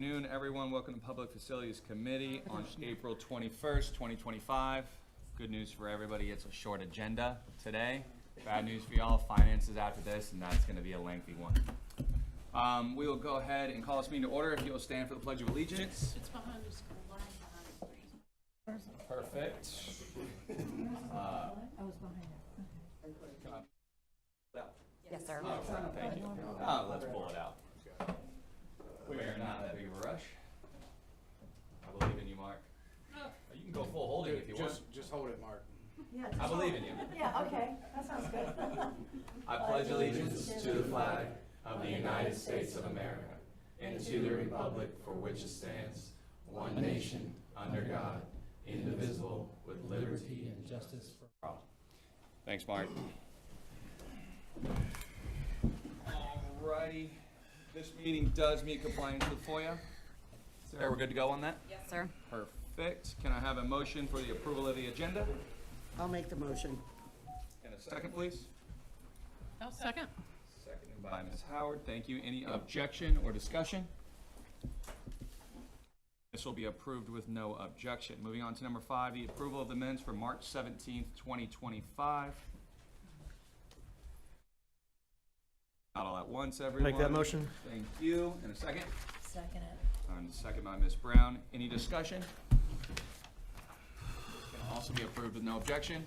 Good afternoon, everyone. Welcome to Public Facilities Committee on April 21st, 2025. Good news for everybody, it's a short agenda today. Bad news for y'all, finances after this, and that's going to be a lengthy one. We will go ahead and call this meeting to order. If you'll stand for the Pledge of Allegiance. It's behind the school line, behind the screen. Perfect. I was behind it. Yes, sir. Oh, thank you. Let's pull it out. We are not that big of a rush. I believe in you, Mark. You can go full holding if you want. Just hold it, Mark. Yeah, I believe in you. yeah, okay, that sounds good. I pledge allegiance to the flag of the United States of America and to the republic for which it stands, one nation, under God, indivisible, with liberty and justice for all. Thanks, Mark. Alrighty, this meeting does meet compliance with FOIA. Sarah, we're good to go on that? Yes, sir. Perfect. Can I have a motion for the approval of the agenda? I'll make the motion. And a second, please? I'll second. Seconded by Ms. Howard. Thank you. Any objection or discussion? This will be approved with no objection. Moving on to number 5, the approval of the minutes for March 17th, 2025. Not all at once, everyone. Make that motion. Thank you. And a second? Second it. And a second by Ms. Brown. Any discussion? Can also be approved with no objection.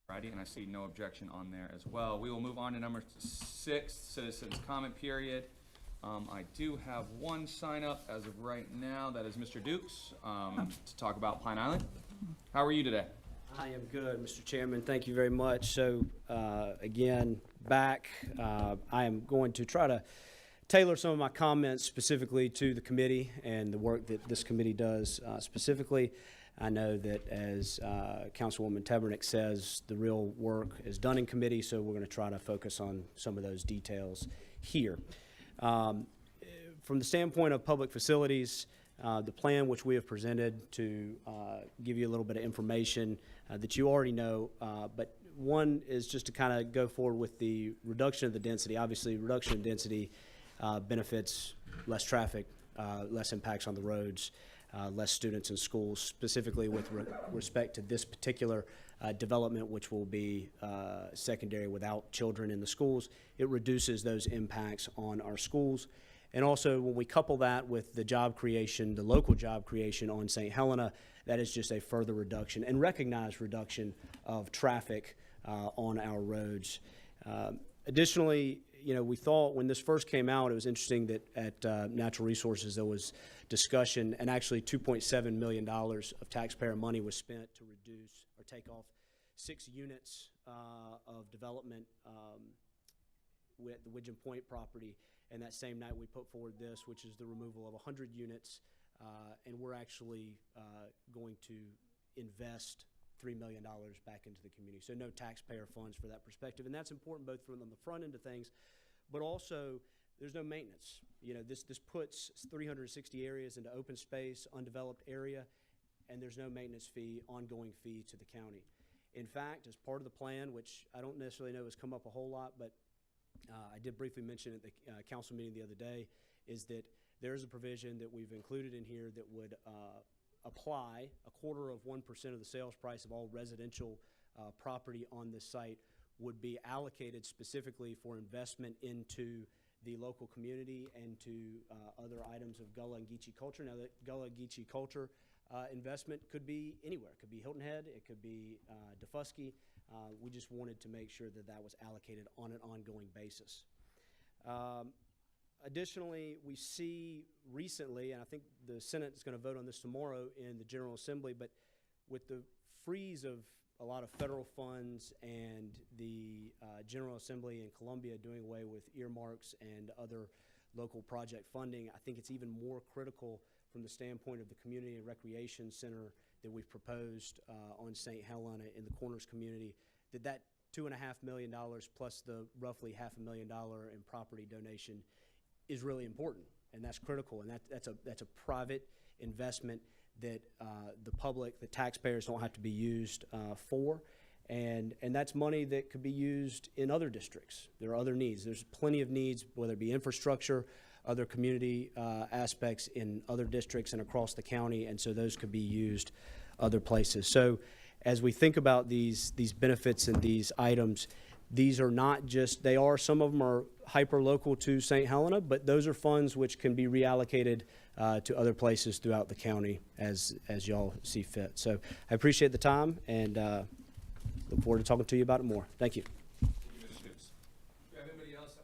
Righty, and I see no objection on there as well. We will move on to number 6, citizens comment period. I do have one sign up as of right now. That is Mr. Dukes to talk about Pine Island. How are you today? I am good, Mr. Chairman. Thank you very much. So, again, back, I am going to try to tailor some of my comments specifically to the committee and the work that this committee does specifically. I know that as Councilwoman Tabernick says, the real work is done in committee, so we're going to try to focus on some of those details here. From the standpoint of public facilities, the plan which we have presented to give you a little bit of information that you already know, but one is just to kind of go forward with the reduction of the density. Obviously, reduction in density benefits less traffic, less impacts on the roads, less students in schools, specifically with respect to this particular development, which will be secondary without children in the schools. It reduces those impacts on our schools. And also, when we couple that with the job creation, the local job creation on St. Helena, that is just a further reduction and recognized reduction of traffic on our roads. Additionally, you know, we thought when this first came out, it was interesting that at Natural Resources there was discussion, and actually $2.7 million of taxpayer money was spent to reduce or take off 6 units of development with the Widgeon Point property. And that same night we put forward this, which is the removal of 100 units, and we're actually going to invest $3 million back into the community. So no taxpayer funds for that perspective. And that's important both from on the front end of things, but also there's no maintenance. You know, this puts 360 areas into open space, undeveloped area, and there's no maintenance fee, ongoing fee to the county. In fact, as part of the plan, which I don't necessarily know has come up a whole lot, but I did briefly mention at the council meeting the other day, is that there is a provision that we've included in here that would apply 0.25% of the sales price of all residential property on this site would be allocated specifically for investment into the local community and to other items of Gullah and Geechee culture. Now, that Gullah Geechee culture investment could be anywhere. It could be Hilton Head. It could be DeFusky. We just wanted to make sure that that was allocated on an ongoing basis. Additionally, we see recently, and I think the Senate is going to vote on this tomorrow in the General Assembly, but with the freeze of a lot of federal funds and the General Assembly in Columbia doing away with earmarks and other local project funding, I think it's even more critical from the standpoint of the Community and Recreation Center that we've proposed on St. Helena in the Corners community, that $2.5 million plus the roughly $500,000 in property donation is really important, and that's critical, and that's a private investment that the public, the taxpayers don't have to be used for, and that's money that could be used in other districts. There are other needs. There's plenty of needs, whether it be infrastructure, other community aspects in other districts and across the county, and so those could be used other places. So as we think about these benefits and these items, these are not just, they are, some of them are hyper-local to St. Helena, but those are funds which can be reallocated to other places throughout the county as y'all see fit. So I appreciate the time and look forward to talking to you about it more. Thank you. Thank you, Mr. Gibbs. Do you have anybody else?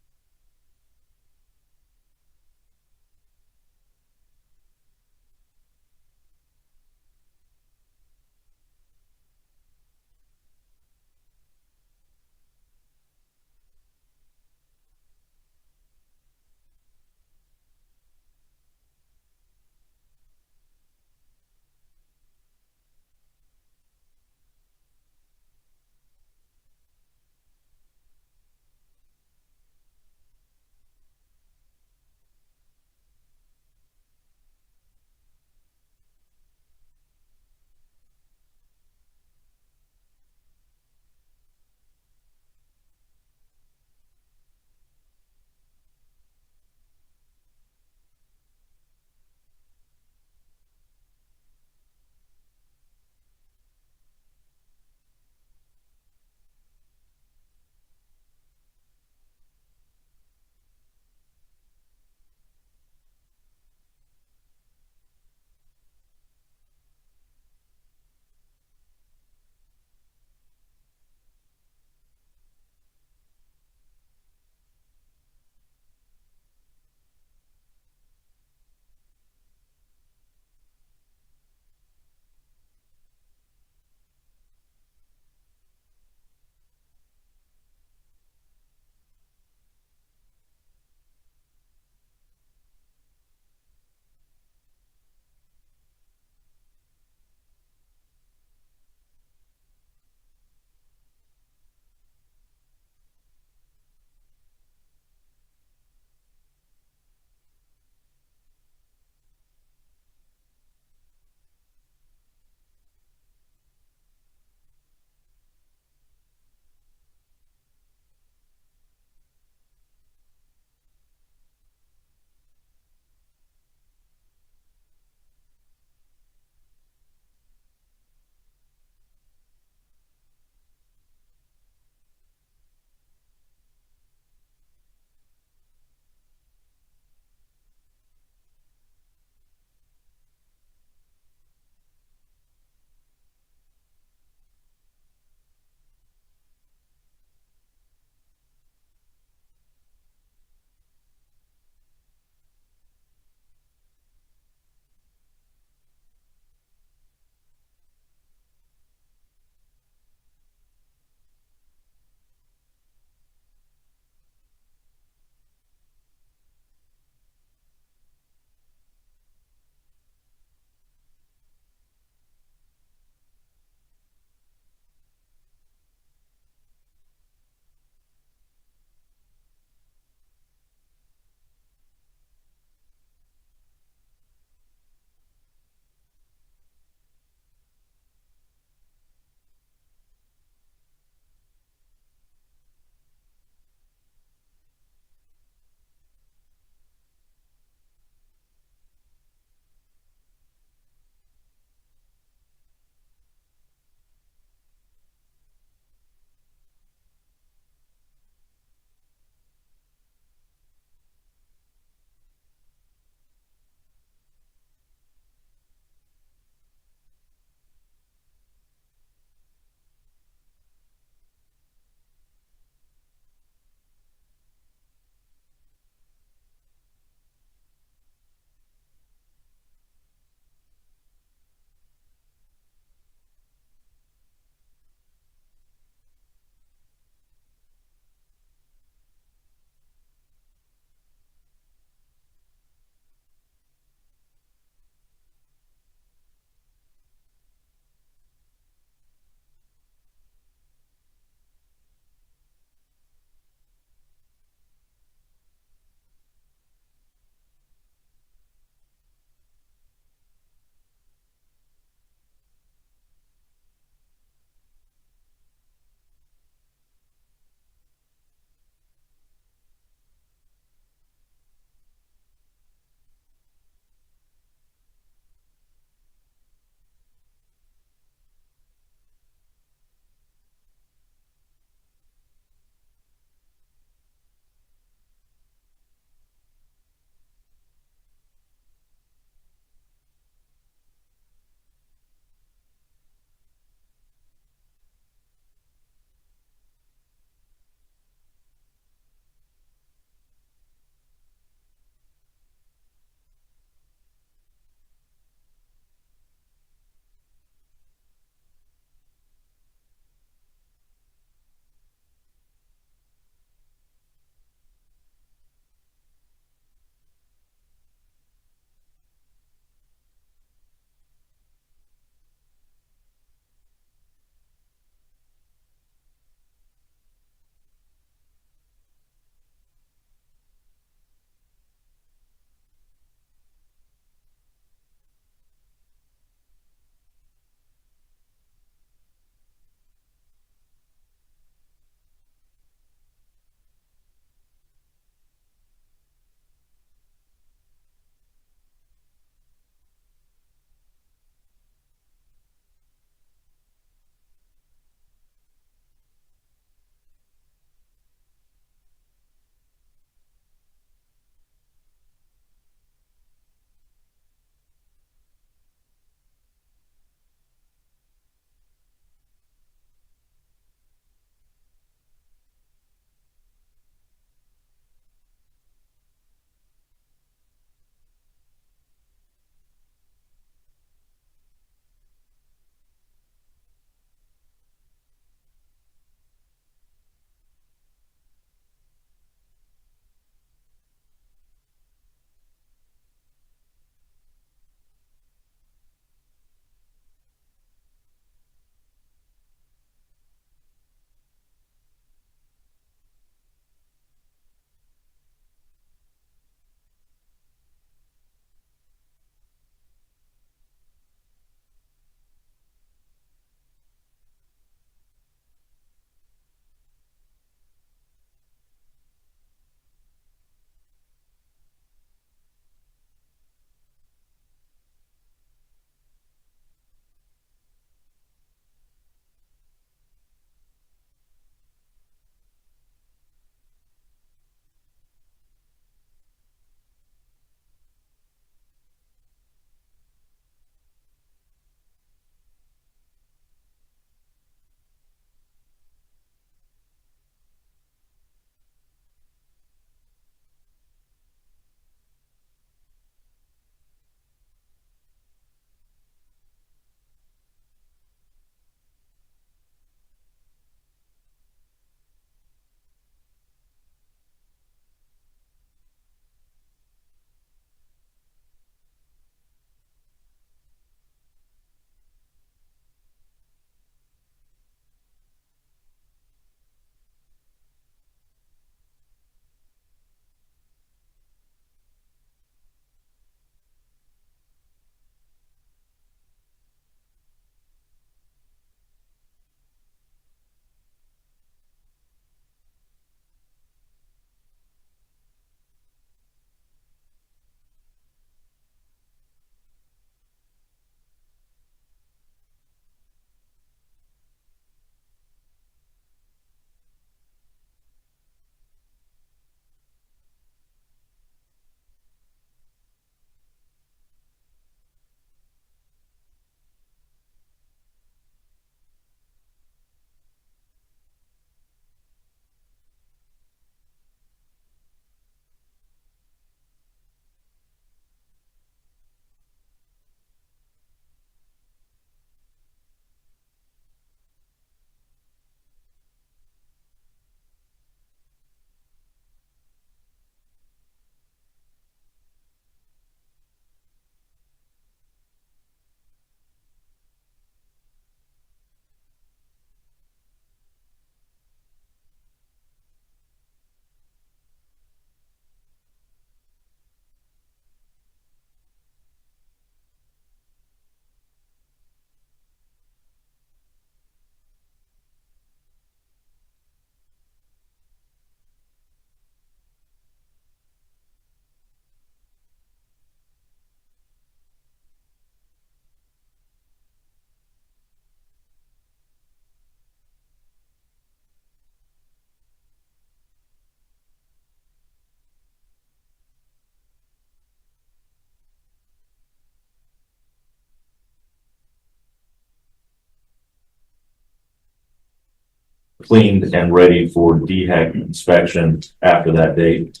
cleaned and ready for DHEC inspection after that date.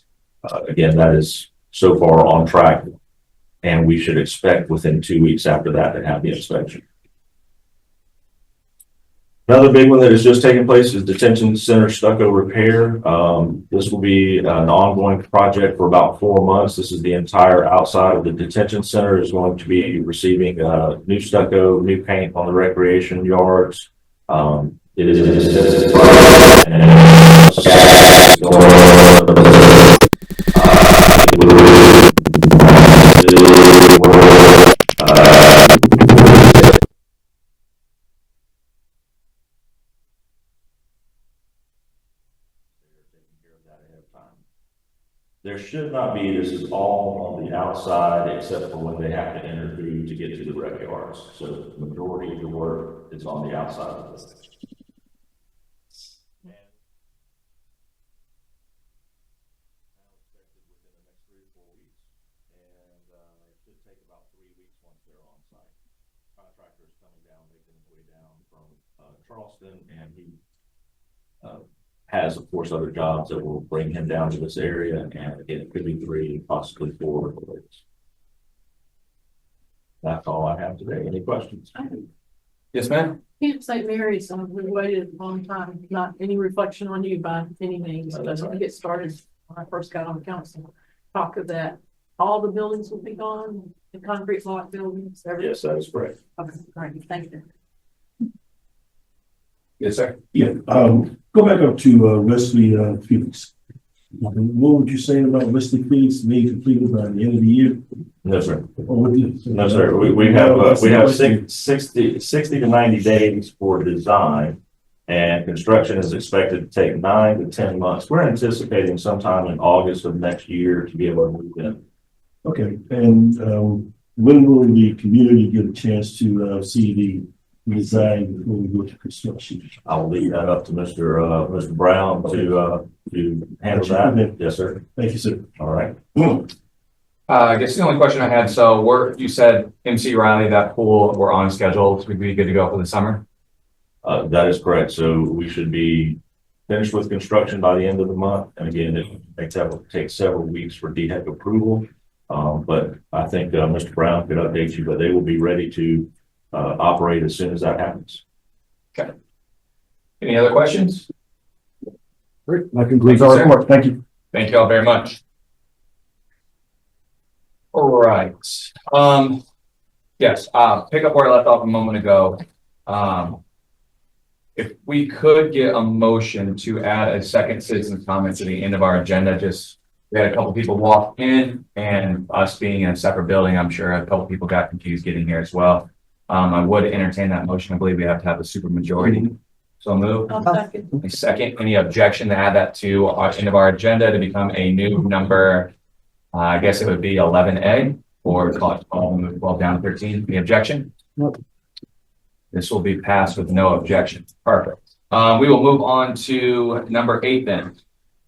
Again, that is so far on track, and we should expect within 2 weeks after that to have the inspection. Another big one that is just taking place is detention center stucco repair. This will be an ongoing project for about 4 months. This is the entire outside of the detention center is going to be receiving new stucco, new paint on the recreation yards. It is there should not be. This is all on the outside except for when they have to enter through to get to the rec yards. So the majority of the work is on the outside of this. Contractors coming down, making his way down from Charleston, and he has, of course, other jobs that will bring him down to this area, and again, it could be 3, possibly 4 days. That's all I have today. Any questions? Yes, ma'am? Camp St. Mary's, we waited a long time, not any reflection on you by any means, but I get started when I first got on the council. Talk of that, all the buildings will be gone, the concrete block buildings, everything. Yes, that is correct. Okay, great, thank you. Yes, sir. Yeah, go back up to Wesley Felix. What would you say about Wesley Felix being completed by the end of the year? No, sir. Or what is- No, sir. We have 60 to 90 days for design, and construction is expected to take 9 to 10 months. We're anticipating sometime in August of next year to be able to move in. Okay, and when will the community get a chance to see the design before we go to construction? I'll leave that up to Mr. Brown to handle that. Yes, sir. Thank you, sir. All right. I guess the only question I had, so you said MC Riley, that pool, we're on schedule, so we'd be good to go for the summer? That is correct. So we should be finished with construction by the end of the month. And again, it may take several weeks for DHEC approval. But I think Mr. Brown could update you, but they will be ready to operate as soon as that happens. Okay. Any other questions? Great. That concludes our report. Thank you. Thank you all very much. All right. Yes, pick up where I left off a moment ago. If we could get a motion to add a second citizen comment to the end of our agenda, we had a couple people walk in, and us being in a separate building, I'm sure a couple people got confused getting here as well. I would entertain that motion. I believe we have to have a super majority. So move. A second. Any objection to add that to our end of our agenda to become a new number? I guess it would be 11A, or call it 12 down to 13. Any objection? Nope. This will be passed with no objection. Perfect. We will move on to number 8 then.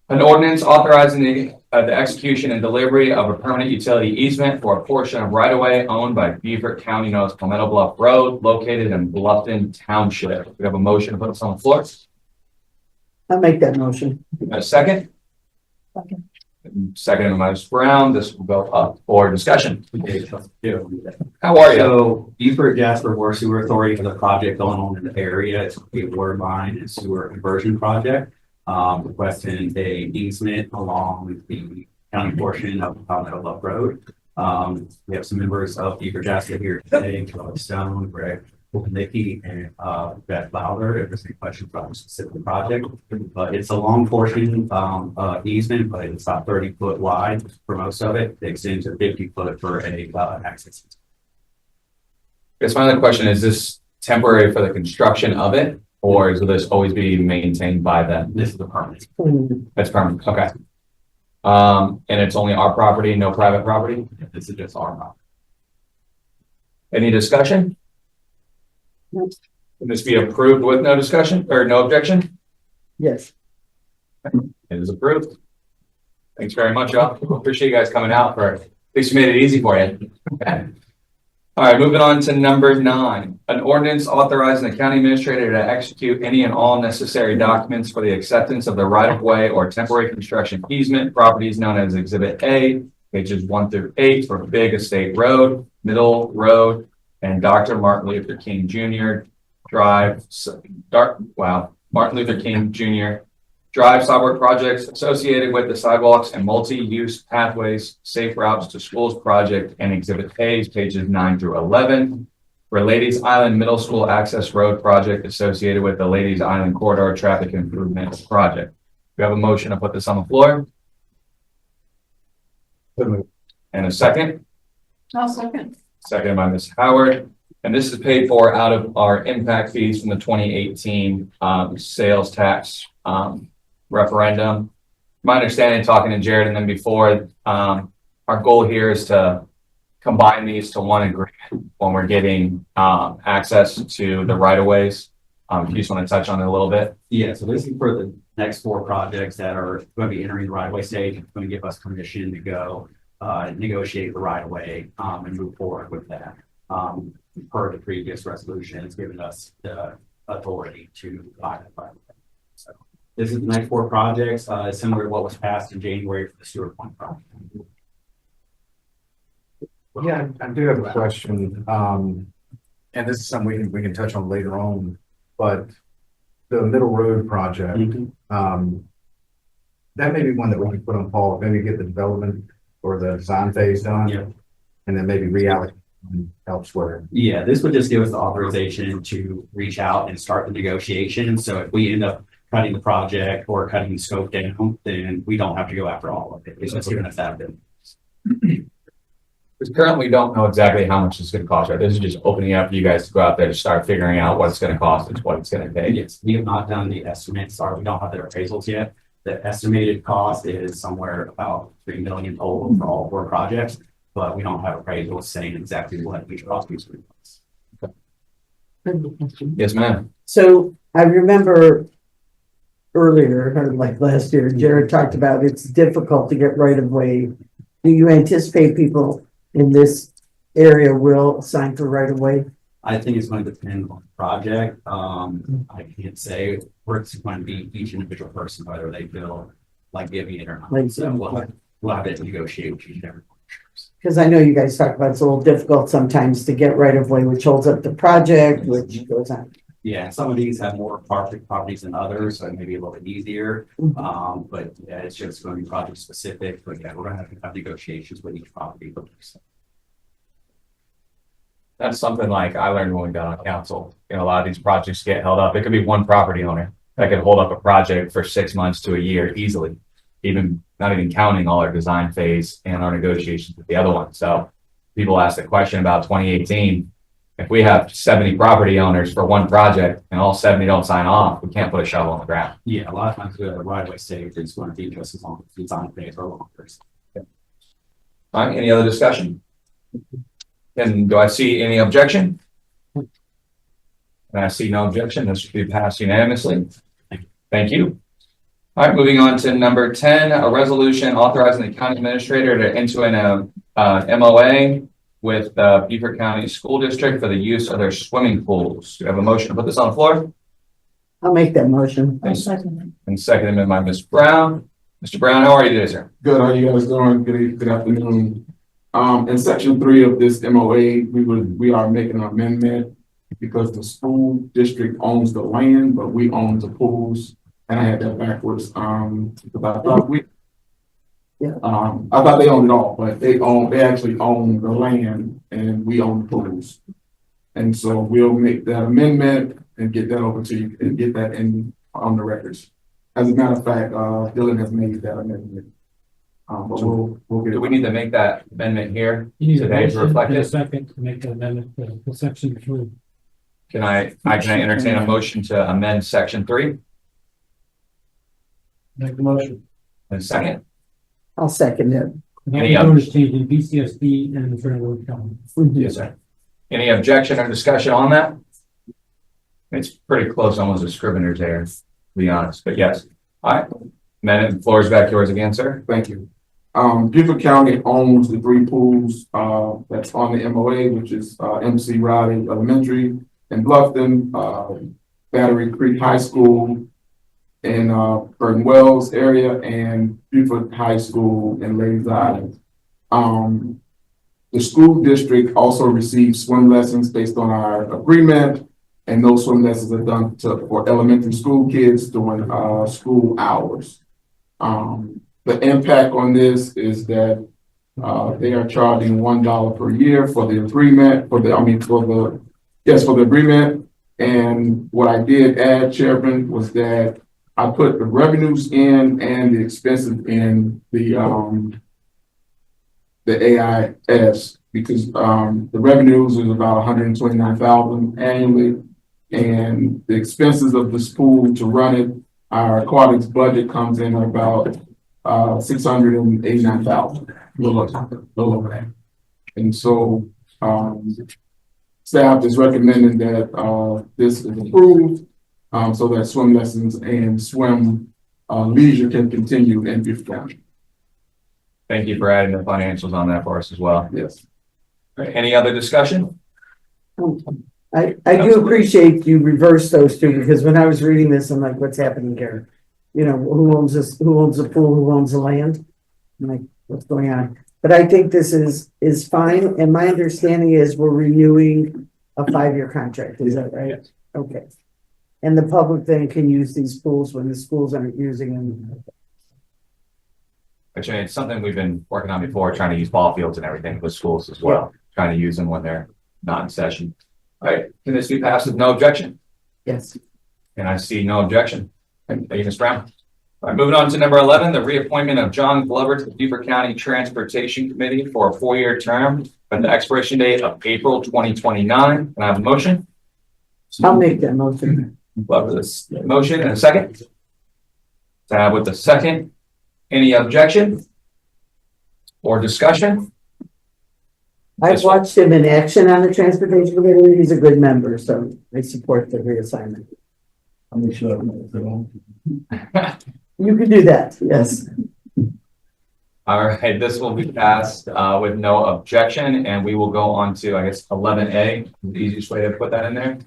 An ordinance authorizing the execution and delivery of a permanent utility easement for a portion of right-of-way owned by Beaufort County known as Palmetto Bluff Road, located in Bluffton Township. We have a motion to put this on the floor. I'll make that motion. A second? Second. Second by Ms. Brown. This will go up for discussion. How are you? So Beaufort Jasper Water Sewer Authority has a project going on in the area. It's a water line and sewer conversion project. Requesting a easement along with the county portion of Palmetto Bluff Road. We have some members of Beaufort Jasper here today, Charlie Stone, Greg Nicky, and Beth Lowder. If there's any questions about the specific project, but it's a long portion easement, but it's about 30 foot wide for most of it. It extends to 50 foot for a access. I guess my other question is this temporary for the construction of it, or will this always be maintained by them? This is the permit. That's permanent. Okay. And it's only our property, no private property? This is just our property. Any discussion? Nope. Can this be approved with no discussion or no objection? Yes. It is approved. Thanks very much, y'all. Appreciate you guys coming out for, at least you made it easy for you. All right, moving on to number 9, an ordinance authorizing the county administrator to execute any and all necessary documents for the acceptance of the right-of-way or temporary construction easement properties known as Exhibit A, pages 1 through 8 for Big Estate Road, Middle Road, and Dr. Martin Luther King Jr. Drive, Martin Luther King Jr. Drive sidewalk projects associated with the sidewalks and multi-use pathways, safe routes to schools project, and Exhibit A's pages 9 through 11. For Ladies Island Middle School Access Road project associated with the Ladies Island Corridor Traffic Improvement Project. We have a motion to put this on the floor. And a second. I'll second. Seconded by Ms. Howard. And this is paid for out of our impact fees from the 2018 sales tax referendum. My understanding, talking to Jared and then before, our goal here is to combine these to one agreement when we're getting access to the right-of-ways. You just want to touch on it a little bit? Yeah, so this is for the next 4 projects that are going to be entering the right-of-way stage. It's going to give us permission to go negotiate the right-of-way and move forward with that. Per the previous resolution, it's given us the authority to buy the right-of-way. So this is the next 4 projects, similar to what was passed in January for the sewer point project. Yeah, I do have a question. And this is something we can touch on later on, but the Middle Road project, that may be one that we can put on pause, maybe get the development or the design phase done. Yeah. And then maybe reallocate elsewhere. Yeah, this would just give us the authorization to reach out and start the negotiation. So if we end up cutting the project or cutting the scope down, then we don't have to go after all of it. It's just giving us that ability. Because currently we don't know exactly how much it's going to cost, right? This is just opening up for you guys to go out there to start figuring out what it's going to cost and what it's going to take. Yes, we have not done the estimates. Sorry, we don't have the appraisals yet. The estimated cost is somewhere about 3 million total for all 4 projects, but we don't have appraisals saying exactly what each cost is. Yes, ma'am. So I remember earlier, or like last year, Jared talked about it's difficult to get right of way. Do you anticipate people in this area will sign for right of way? I think it's going to depend on the project. I can't say where it's going to be each individual person, whether they feel like giving it or not. Like, So we'll have to negotiate with each and every one. Because I know you guys talk about it's a little difficult sometimes to get right of way, which holds up the project, which goes on. Yeah, some of these have more perfect properties than others, so it may be a little bit easier. But yeah, it's just going to be project specific. But yeah, we're going to have negotiations with each property. That's something like I learned when we got on council. You know, a lot of these projects get held up. It could be one property owner that could hold up a project for 6 months to a year easily, not even counting all our design phase and our negotiations with the other one. So people ask the question about 2018. If we have 70 property owners for one project and all 70 don't sign off, we can't put a shovel on the ground. Yeah, a lot of times the right-of-way stage is going to be just as long as the design phase or longer. All right, any other discussion? And do I see any objection? And I see no objection. This should be passed unanimously. Thank you. All right, moving on to number 10, a resolution authorizing the county administrator to enter an MOA with Beaufort County School District for the use of their swimming pools. Do you have a motion to put this on the floor? I'll make that motion. I'll second And seconded by Ms. Brown. Mr. Brown, how are you today, sir? Good, how you guys doing? Good afternoon. In section 3 of this MOA, we are making an amendment because the school district owns the land, but we own the pools. And I had that backwards, because I thought I thought they owned it all, but they actually own the land and we own the pools. And so we'll make that amendment and get that over to you and get that on the records. As a matter of fact, Dylan has made that amendment. But we'll get it. Do we need to make that amendment here You need a today to motion reflect and a it? second to make the amendment to section 3. Can I entertain a motion to amend section 3? Make the motion. And second? I'll second it. And all Any we're doing is changing BCSD and the Fair County. Yes, sir. Any objection or discussion on that? It's pretty close, almost a scrivener's error, to be honest, but yes. All right. Amendment, the floor is back yours again, sir. Thank you. Beaufort County owns the 3 pools, that's on the MOA, which is, MC Riley Elementary in Bluffton, Battery Creek High School in, Burton Wells area, and Beaufort High School in Ladies Island. The school district also receives swim lessons based on our agreement, and those swim lessons are done for elementary school kids during, school hours. The impact on this is that they are charging $1 per year for the agreement, for the agreement. And what I did add, Chairman, was that I put the revenues in and the expenses in the AIS, because the revenues is about $129,000 annually, and the expenses of this pool to run it, our aquatics budget comes in at about $689,000, a little over that. And so staff is recommending that this is approved, so that swim lessons and swim leisure can continue in Beaufort County. Thank you for adding the financials on that for us as well. Yes. All right, any other discussion? I do appreciate you reverse those two, because when I was reading this, I'm like, what's happening here? You know, who owns this, who owns the pool, who owns the land? I'm like, what's going on? But I think this is fine, and my understanding is we're renewing a 5-year contract, is that right? Yes. Okay. And the public then can use these pools when the schools aren't using them. Actually, it's something we've been working on before, trying to use ball fields and everything with schools as well, trying to use them when they're not in session. All right, can this be passed with no objection? Yes. And I see no objection. Thank you, Ms. Brown. All right, moving on to number 11, the reappointment of John Glover to the Beaufort County Transportation Committee for a 4-year term with the expiration date of April 2029. Can I have a motion? I'll make that motion. Love this motion and a second. Tab with the second. Any objection or discussion? I've watched him in action on the transportation committee. He's a good member, so I support the reassignment. I'll make sure I know that all. You can do that, yes. All right, this will be passed with no objection, and we will go on to, I guess, 11A, the easiest way to put that in there.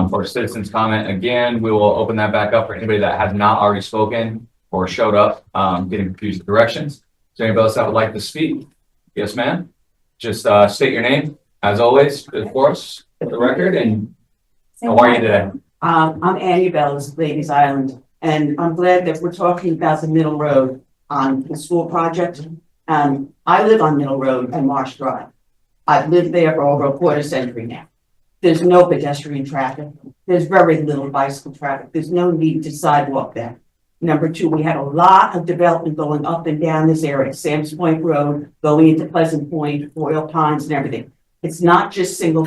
For citizens comment, again, we will open that back up for anybody that has not already spoken or showed up, getting confused with directions. Is there anybody else that would like to speak? Yes, ma'am. Just state your name, as always, of course, for the record, and how are you today? I'm Annie Bells, Ladies Island, and I'm glad that we're talking about the Middle Road on the school project. I live on Middle Road and Marsh Drive. I've lived there for over a quarter century now. There's no pedestrian traffic. There's very little bicycle traffic. There's no need to sidewalk there. Number 2, we had a lot of development going up and down this area, Sam's Point Road, going into Pleasant Point, Royal Pines and everything. It's not just single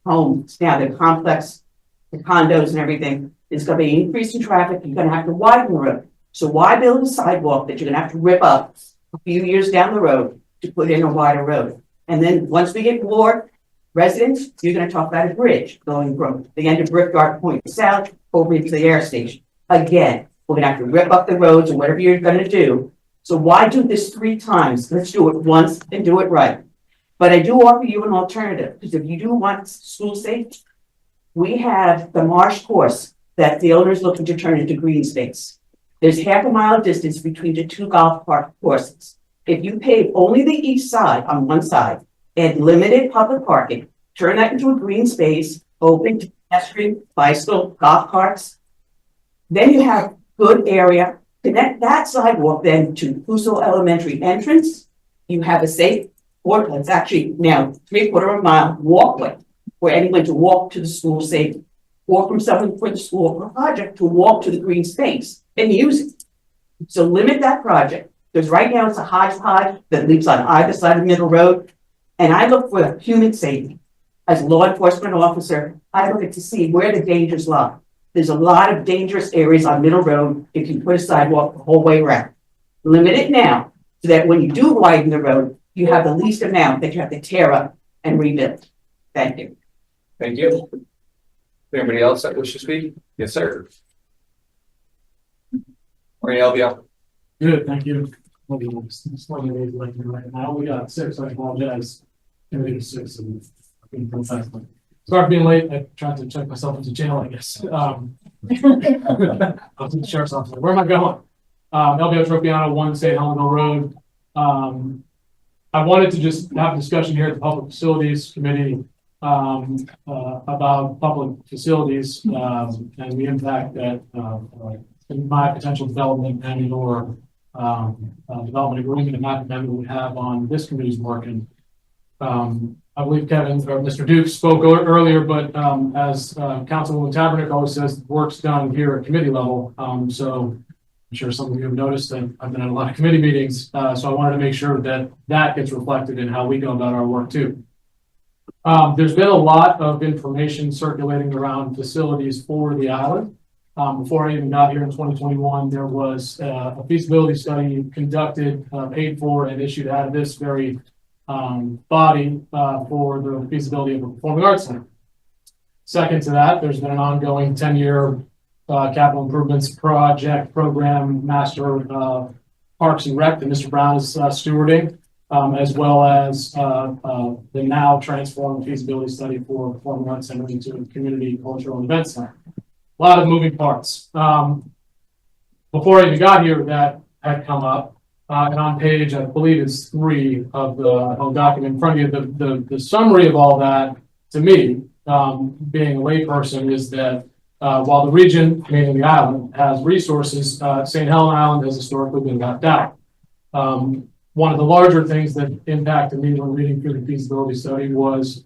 homes. Now they're complex, the condos and everything. There's going to be an increase in traffic. You're going to have to widen the road. So why build a sidewalk that you're going to have to rip up a few years down the road to put in a wider road? And then once we get more residents, you're going to talk about a bridge going from the end of Brickyard Point South over into the air station. Again, we're going to have to rip up the roads or whatever you're going to do. So why do this 3 times? Let's do it once and do it right. But I do offer you an alternative, because if you do want school safety, we have the Marsh course that the owner is looking to turn into green space. There's half a mile distance between the 2 golf park courses. If you pave only the east side on one side and limited public parking, turn that into a green space, open to pedestrian, bicycle, golf carts, then you have good area. Connect that sidewalk then to Puso Elementary entrance. You have a safe, or it's actually now 3/4 mile walkway for anyone to walk to the school safe, or from someone for the school or project to walk to the green space and use it. So limit that project, because right now it's a hodgepodge that leaps on either side of Middle Road. And I look for human safety. As a law enforcement officer, I look at to see where the dangers lie. There's a lot of dangerous areas on Middle Road if you put a sidewalk the whole way around. Limit it now, so that when you do widen the road, you have the least amount that you have to tear up and rebuild. Thank you. Thank you. Anybody else that wishes to speak? Yes, sir. Or LBL. Good, thank you. maybe slightly late like right now. We got 6, I apologize. Maybe it's 6 and sorry for being late. I tried to check myself into jail, I guess. I was in the sheriff's office. Where am I going? LBO Tropiano, 1 St. Helena Road. I wanted to just have a discussion here at the Public Facilities Committee about public facilities and the impact that my potential development and or development agreement and map amendment would have on this committee's work. And I believe Kevin or Mr. Duke spoke earlier, but as Councilwoman Tabernick always says, work's done here at committee level. So I'm sure some of you have noticed that I've been at a lot of committee meetings, so I wanted to make sure that that gets reflected in how we go about our work too. There's been a lot of information circulating around facilities for the island. Before I even got here in 2021, there was a feasibility study conducted, paid for, and issued out of this very body for the feasibility of a performing arts center. Second to that, there's been an ongoing 10-year capital improvements project program, master parks and rec that Mr. Brown is stewarding, as well as the now transformed feasibility study for performing arts center into a community cultural and event center. A lot of moving parts. Before I even got here, that had come up, and on page, I believe it's 3 of the document in front of you, the summary of all that to me, being a layperson, is that while the region, meaning the island, has resources, St. Helena Island has historically been left out. One of the larger things that impacted me when reading through the feasibility study was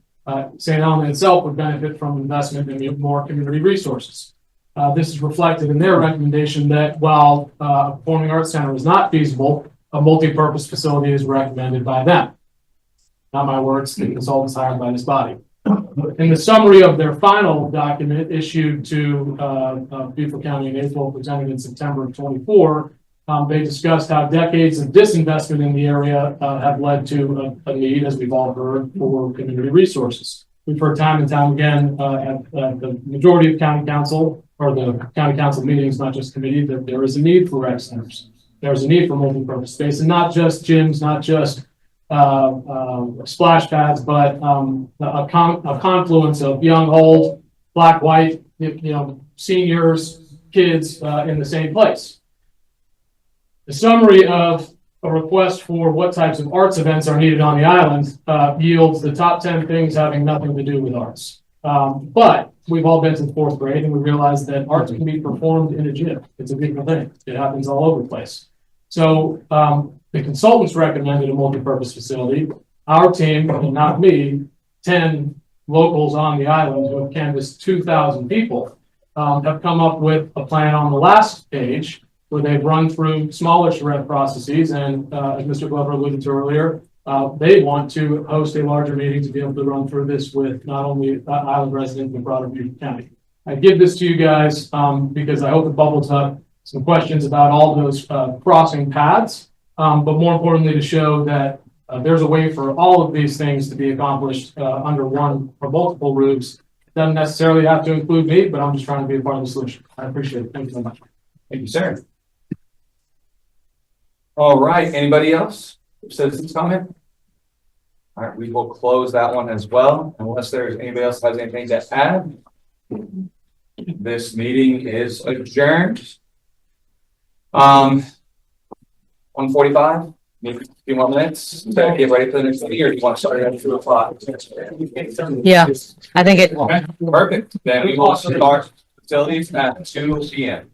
St. Helena itself would benefit from investment in more community resources. This is reflected in their recommendation that while a performing arts center is not feasible, a multi-purpose facility is recommended by them. Not my words, the consultants hired by this body. In the summary of their final document issued to Beaufort County in April, presented in September of 24, they discussed how decades of disinvestment in the area have led to a need, as we've all heard, for community resources. We've heard time and time again at the majority of county council or the county council meetings, not just committee, that there is a need for rec centers. There's a need for multi-purpose space, and not just gyms, not just splash pads, but a confluence of young, old, black, white, seniors, kids in the same place. The summary of a request for what types of arts events are needed on the island yields the top 10 things having nothing to do with arts. But we've all been to the 4th grade and we realize that arts can be performed in a gym. It's a beautiful thing. It happens all over the place. So the consultants recommended a multi-purpose facility. Our team, and not me, 10 locals on the island who have canvassed 2,000 people, have come up with a plan on the last page where they've run through smaller charrette processes. And as Mr. Glover alluded to earlier, they want to host a larger meeting to be able to run through this with not only island residents, but broader Beaufort County. I give this to you guys because I hope it bubbles up some questions about all those crossing paths, but more importantly to show that there's a way for all of these things to be accomplished under one or multiple roofs. Doesn't necessarily have to include me, but I'm just trying to be a part of the solution. I appreciate it. Thank you so much. Thank you, sir. All right, anybody else? Citizens comment? All right, we will close that one as well, unless there's anybody else has anything to add. This meeting is adjourned. 1:45. Maybe a few more minutes to get ready for the next meeting, or do you want to start at 2 o'clock? Yeah, I think it. Okay, perfect. Then we will start facilities at 2 p.m.